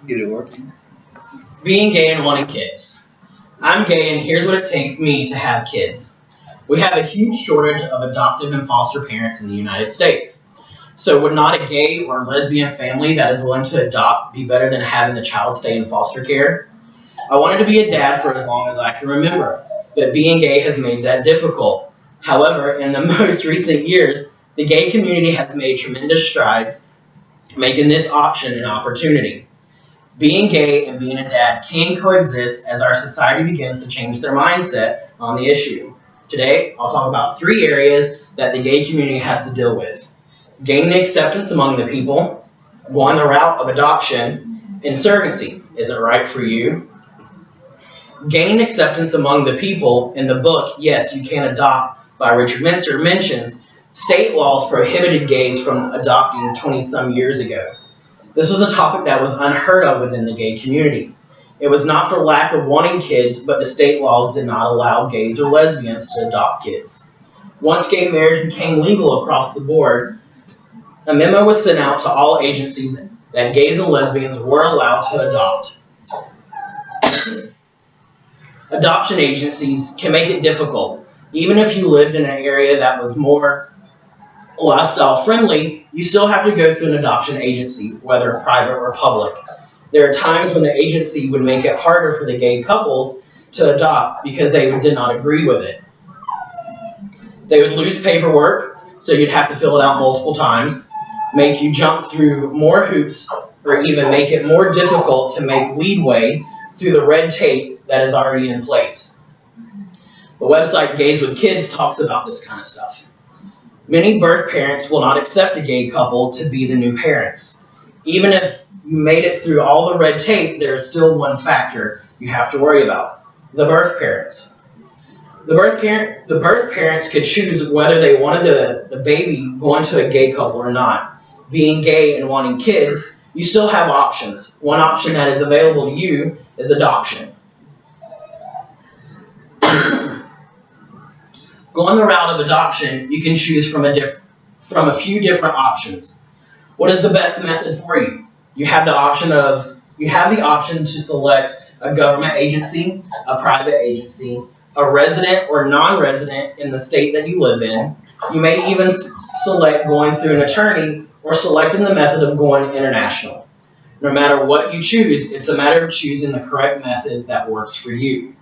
Get it working. Being gay and wanting kids. I'm gay and here's what it takes me to have kids. We have a huge shortage of adoptive and foster parents in the United States. So would not a gay or lesbian family that is willing to adopt be better than having the child stay in foster care? I wanted to be a dad for as long as I can remember, but being gay has made that difficult. However, in the most recent years, the gay community has made tremendous strides, making this option an opportunity. Being gay and being a dad can coexist as our society begins to change their mindset on the issue. Today, I'll talk about 3 areas that the gay community has to deal with: gaining acceptance among the people, going the route of adoption, and surrogacy. Is it right for you? Gaining acceptance among the people in the book, Yes, You Can Adopt, by Richard Mincer, mentions state laws prohibited gays from adopting 20-some years ago. This was a topic that was unheard of within the gay community. It was not for lack of wanting kids, but the state laws did not allow gays or lesbians to adopt kids. Once gay marriage became legal across the board, a memo was sent out to all agencies that gays and lesbians were allowed to adopt. Adoption agencies can make it difficult. Even if you lived in an area that was more lifestyle friendly, you still have to go through an adoption agency, whether private or public. There are times when the agency would make it harder for the gay couples to adopt because they did not agree with it. They would lose paperwork, so you'd have to fill it out multiple times, make you jump through more hoops, or even make it more difficult to make leadway through the red tape that is already in place. The website Gays with Kids talks about this kind of stuff. Many birth parents will not accept a gay couple to be the new parents. Even if you made it through all the red tape, there is still one factor you have to worry about: the birth parents. The birth parents could choose whether they wanted the baby going to a gay couple or not. Being gay and wanting kids, you still have options. One option that is available to you is adoption. Going the route of adoption, you can choose from a few different options. What is the best method for you? You have the option to select a government agency, a private agency, a resident or non-resident in the state that you live in. You may even select going through an attorney or selecting the method of going international. No matter what you choose, it's a matter of choosing the correct method that works for you.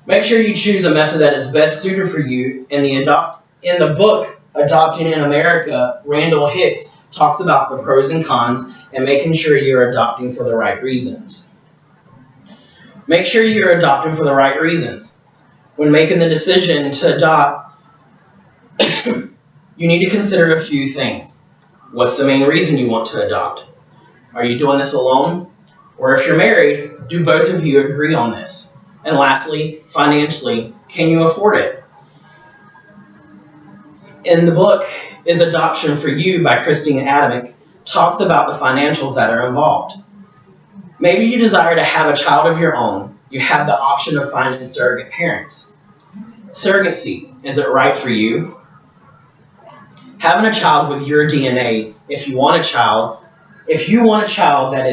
Make sure you choose a method that is best suited for you. In the book, Adopting in America, Randall Hicks talks about the pros and cons and making sure you're adopting for the right reasons. Make sure you're adopting for the right reasons. When making the decision to adopt, you need to consider a few things. What's the main reason you want to adopt? Are you doing this alone? Or if you're married, do both of you agree on this? And lastly, financially, can you afford it? In the book, Is Adoption for You by Christine Adamick, talks about the financials that are involved. Maybe you desire to have a child of your own. You have the option of finding surrogate parents. Surrogacy, is it right for you? Having a child with your DNA, if you want a child that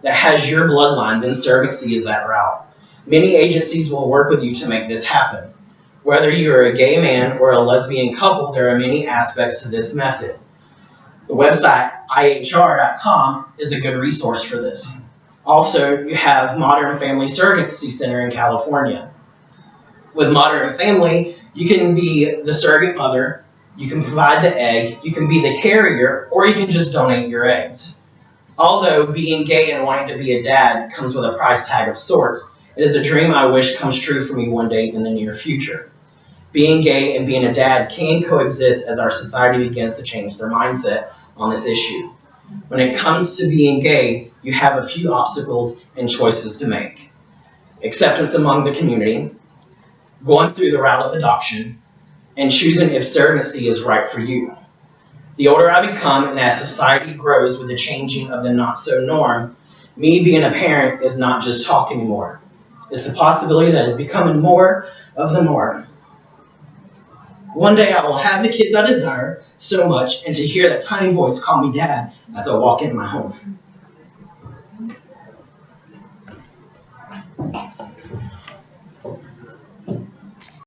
has your bloodline, then surrogacy is that route. Many agencies will work with you to make this happen. Whether you're a gay man or a lesbian couple, there are many aspects to this method. The website IHR.com is a good resource for this. Also, you have Modern Family Surrogacy Center in California. With Modern Family, you can be the surrogate mother, you can provide the egg, you can be the carrier, or you can just donate your eggs. Although being gay and wanting to be a dad comes with a price tag of sorts, it is a dream I wish comes true for me one day in the near future. Being gay and being a dad can coexist as our society begins to change their mindset on this issue. When it comes to being gay, you have a few obstacles and choices to make. Acceptance among the community, going through the route of adoption, and choosing if surrogacy is right for you. The older I become and as society grows with the changing of the not-so-norm, me being a parent is not just talk anymore. It's the possibility that is becoming more of the norm. One day I will have the kids I desire so much, and to hear that tiny voice call me dad as I walk into my home.